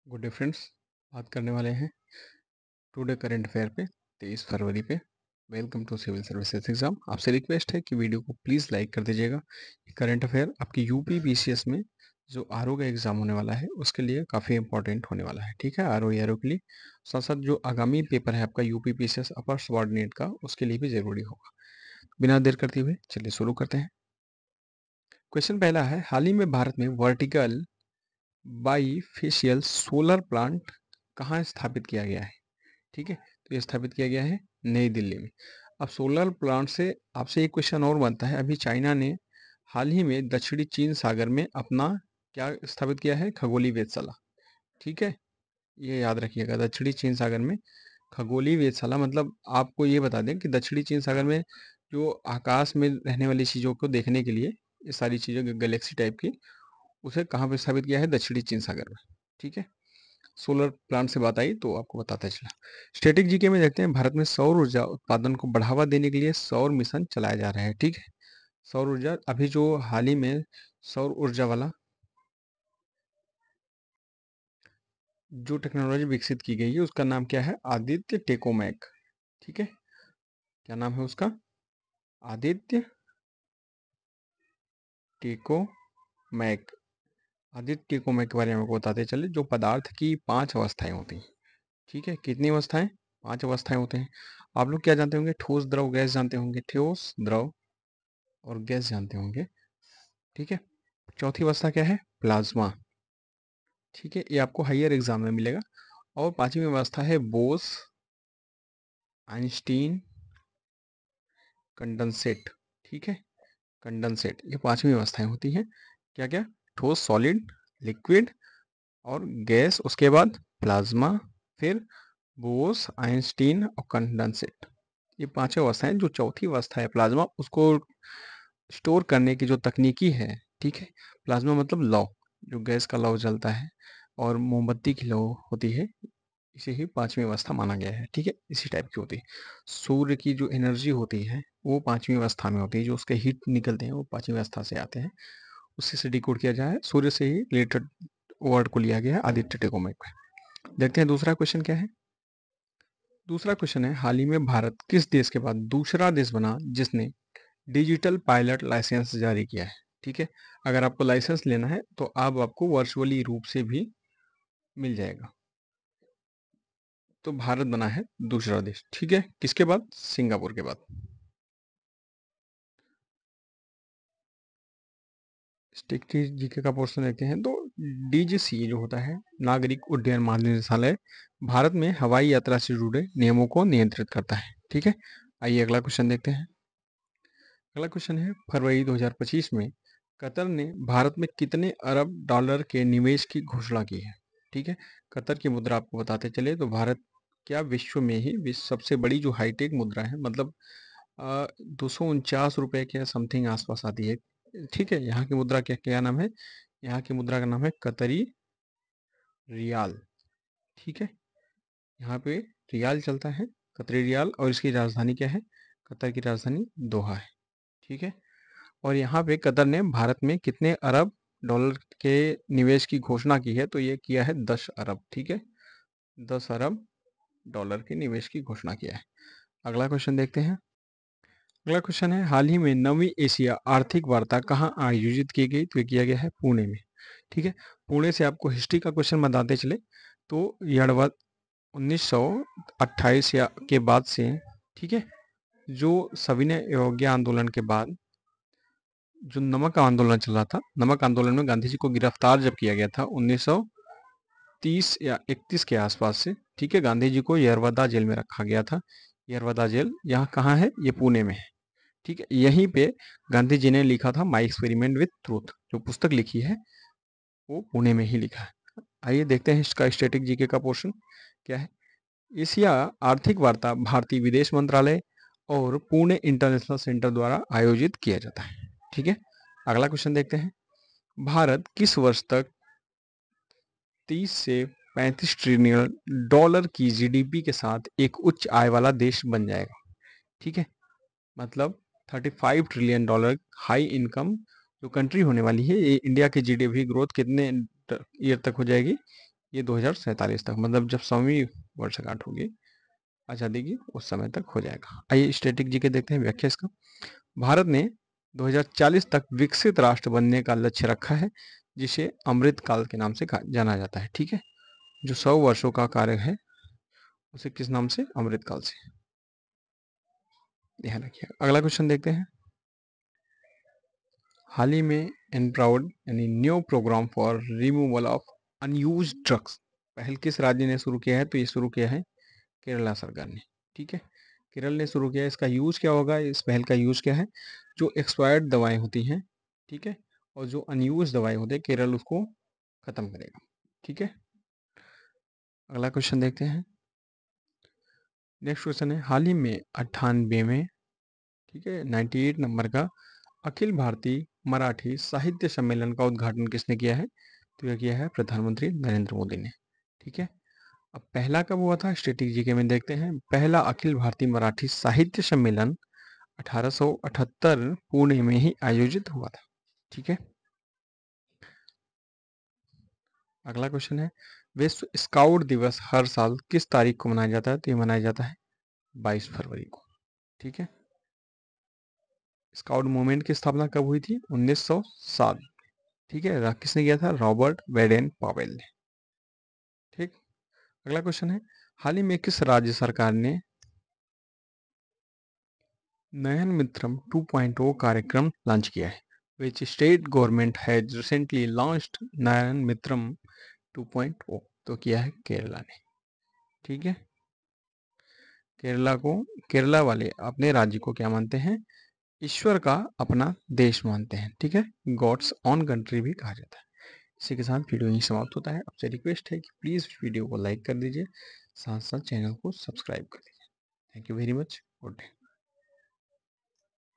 Good day friends. बात करने वाले हैं टुडे करंट अफेयर पे 23 फरवरी पे। Welcome to civil services exam. आपसे रिक्वेस्ट है कि वीडियो को प्लीज़ लाइक कर दीजिएगा। करंट अफेयर आपकी यूपी बीसीएस में जो आरओ का एग्ज़ाम होने वाला है उसके लिए काफ़ी इंपॉर्टेंट होने वाला है। ठीक है, आरओ के लिए साथ साथ जो आगामी पेपर है आपका यूपी बीसीएस अपर सबऑर्डिनेट का उसके लिए भी ज़रूरी होगा। बिना देर करते हुए चलिए शुरू करते हैं। क्वेश्चन पहला है, हाल ही में भारत में वर्टिकल बाईफेशियल सोलर प्लांट कहाँ स्थापित किया गया है? ठीक है, तो ये स्थापित किया गया है नई दिल्ली में। अब सोलर प्लांट से आपसे एक क्वेश्चन और बनता है, अभी चाइना ने हाल ही में दक्षिणी चीन सागर में अपना क्या स्थापित किया है? खगोलीय वेधशाला। ठीक है, ये याद रखिएगा, दक्षिणी चीन सागर में खगोलीय वेधशाला। मतलब आपको ये बता दें कि दक्षिणी चीन सागर में जो आकाश में रहने वाली चीज़ों को देखने के लिए ये सारी चीज़ें गैलेक्सी टाइप की, उसे कहाँ पे स्थापित किया है? दक्षिणी चीन सागर में। ठीक है, सोलर प्लांट से बात आई तो आपको बताता चला। स्टैटिक जीके में देखते हैं, भारत में सौर ऊर्जा उत्पादन को बढ़ावा देने के लिए सौर मिशन चलाया जा रहा है। ठीक है, सौर ऊर्जा अभी जो हाल ही में सौर ऊर्जा वाला जो टेक्नोलॉजी विकसित की गई है उसका नाम क्या है? आदित्य टेकोमैक। ठीक है, क्या नाम है उसका? आदित्य टेकोमैक। आदित्य टेकोमैक के बारे में आपको बताते चले। जो पदार्थ की 5 अवस्थाएं होती हैं। ठीक है, कितनी अवस्थाएं? 5 अवस्थाएं होते हैं। आप लोग क्या जानते होंगे? ठोस, द्रव, गैस जानते होंगे। ठोस, द्रव और गैस जानते होंगे। ठीक है, चौथी अवस्था क्या है? प्लाज्मा। ठीक है, ये आपको हायर एग्जाम में मिलेगा। और पांचवी अवस्था है बोस आइंस्टीन कंडेंसेट। ठीक है, कंडेंसेट, ये पांचवी अवस्थाएं होती हैं। क्या क्या? ठोस, सॉलिड, लिक्विड और गैस, उसके बाद प्लाज्मा, फिर बोस आइंस्टीन और कंडेंसेट। ये पांचों अवस्थाएं। जो चौथी अवस्था है प्लाज्मा, उसको स्टोर करने की जो तकनीकी है। ठीक है, प्लाज्मा मतलब लौ, जो गैस का लौ जलता है और मोमबत्ती की लौ होती है, इसे ही पांचवी अवस्था माना गया है। ठीक है, इसी टाइप की होती है। सूर्य की जो एनर्जी होती है वो पांचवी अवस्था में होती है। जो उसके हीट निकलते हैं वो पांचवी अवस्था से आते हैं। उससे से डिकोड किया जाए, सूर्य से ही रिलेटेड वर्ड को लिया गया है आदित्य टेकोमैक। देखते हैं दूसरा क्वेश्चन क्या है। दूसरा क्वेश्चन है, हाल ही में भारत किस देश के बाद दूसरा देश बना जिसने डिजिटल पायलट लाइसेंस जारी किया है? ठीक है, अगर आपको लाइसेंस लेना है तो अब आपको वर्चुअली रूप से भी मिल जाएगा। तो भारत बना है दूसरा देश। ठीक है, किसके बाद? सिंगापुर के बाद। स्टैटिक जीके का पोर्शन देखते हैं तो डीजीसी जो होता है, नागरिक उड्डयन महानिदेशालय, भारत में हवाई यात्रा से जुड़े नियमों को नियंत्रित करता है। ठीक है, आइए अगला क्वेश्चन देखते हैं। अगला क्वेश्चन है, फरवरी 2025 में कतर ने भारत में कितने अरब डॉलर के निवेश की घोषणा की है? ठीक है, कतर की मुद्रा आपको बताते चले तो भारत क्या विश्व में ही विश्व सबसे बड़ी जो हाईटेक मुद्रा है, मतलब 249 रुपये के समथिंग आसपास आती है। ठीक है, यहाँ की मुद्रा क्या क्या नाम है? यहाँ की मुद्रा का नाम है कतरी रियाल। ठीक है, यहाँ पे रियाल चलता है, कतरी रियाल, और इसकी राजधानी क्या है? कतर की राजधानी दोहा है। ठीक है, और यहाँ पे कतर ने भारत में कितने अरब डॉलर के निवेश की घोषणा की है? तो ये किया है 10 अरब। ठीक है, 10 अरब डॉलर के निवेश की घोषणा किया है। अगला क्वेश्चन देखते हैं। अगला क्वेश्चन है, हाल ही में 9वीं एशिया आर्थिक वार्ता कहाँ आयोजित की गई? तो ये किया गया है पुणे में। ठीक है, पुणे से आपको हिस्ट्री का क्वेश्चन बताते चले तो यड़वा 1928 या के बाद से, ठीक है, जो सविनय अवज्ञा आंदोलन के बाद जो नमक आंदोलन चल रहा था, नमक आंदोलन में गांधी जी को गिरफ्तार जब किया गया था 1930 या 31 के आसपास से। ठीक है, गांधी जी को यरवदा जेल में रखा गया था। यरवदा जेल यहाँ कहाँ है? ये पुणे में है। ठीक है, यहीं पे गांधी जी ने लिखा था माई एक्सपेरिमेंट विथ ट्रूथ, जो पुस्तक लिखी है वो पुणे में ही लिखा है। आइए देखते हैं इसका स्टैटिक जीके का पोर्शन क्या है। एशिया आर्थिक वार्ता भारतीय विदेश मंत्रालय और पुणे इंटरनेशनल सेंटर द्वारा आयोजित किया जाता है। ठीक है, अगला क्वेश्चन देखते हैं। भारत किस वर्ष तक 30 से 35 ट्रिलियन डॉलर की जीडीपी के साथ एक उच्च आय वाला देश बन जाएगा? ठीक है, मतलब 35 ट्रिलियन डॉलर हाई इनकम जो कंट्री होने वाली है, ये इंडिया की जीडीपी ग्रोथ कितने ईयर तक हो जाएगी? ये 2047 तक, मतलब जब 100वीं वर्षगांठ होगी आज़ादी की उस समय तक हो जाएगा। आइए स्टैटिक जीके देखते हैं व्याख्या इसका। भारत ने 2040 तक विकसित राष्ट्र बनने का लक्ष्य रखा है, जिसे अमृत काल के नाम से जाना जाता है। ठीक है, जो 100 वर्षों का कार्य है उसे किस नाम से? अमृत काल से, ध्यान रखिए। अगला क्वेश्चन देखते हैं। हाल ही में एनप्राउड यानी new programme for removal of unused drugs पहल किस राज्य ने शुरू किया है? तो ये शुरू किया है केरला सरकार ने। ठीक है, केरल ने शुरू किया। इसका यूज क्या होगा? इस पहल का यूज क्या है? जो एक्सपायर्ड दवाएं होती हैं, ठीक है, और जो अनयूज दवाएं होती है, केरल उसको खत्म करेगा। ठीक है, अगला क्वेश्चन देखते हैं। नेक्स्ट क्वेश्चन है, हाल ही में 98 में, ठीक है, 98 नंबर का अखिल भारतीय मराठी साहित्य सम्मेलन का उद्घाटन किसने किया है? तो यह किया है प्रधानमंत्री नरेंद्र मोदी ने। ठीक है, अब पहला कब हुआ था? स्टैटिक जीके में देखते हैं। पहला अखिल भारतीय मराठी साहित्य सम्मेलन 1878 पुणे में ही आयोजित हुआ था। ठीक है, अगला क्वेश्चन है, विश्व स्काउट दिवस हर साल किस तारीख को मनाया जाता है? तो ये मनाया जाता है 22 फरवरी को। ठीक है, स्काउट मूवमेंट की स्थापना कब हुई थी? 1907। ठीक है, किसने किया था? रॉबर्ट बेडेन पावेल ने। ठीक, अगला क्वेश्चन है, हाल ही में किस राज्य सरकार ने नयन मित्रम 2.0 कार्यक्रम लॉन्च किया है? Which state government has recently launched Nayan Mitram 2.0? तो किया है केरला ने। ठीक है, केरला वाले अपने राज्य को क्या मानते हैं? ईश्वर का अपना देश मानते हैं। ठीक है, गॉड्स ऑन कंट्री भी कहा जाता है। इसी के साथ वीडियो यहीं समाप्त होता है। आपसे रिक्वेस्ट है कि प्लीज़ वीडियो को लाइक कर दीजिए, साथ साथ चैनल को सब्सक्राइब कर दीजिए। Thank you very much. Good day.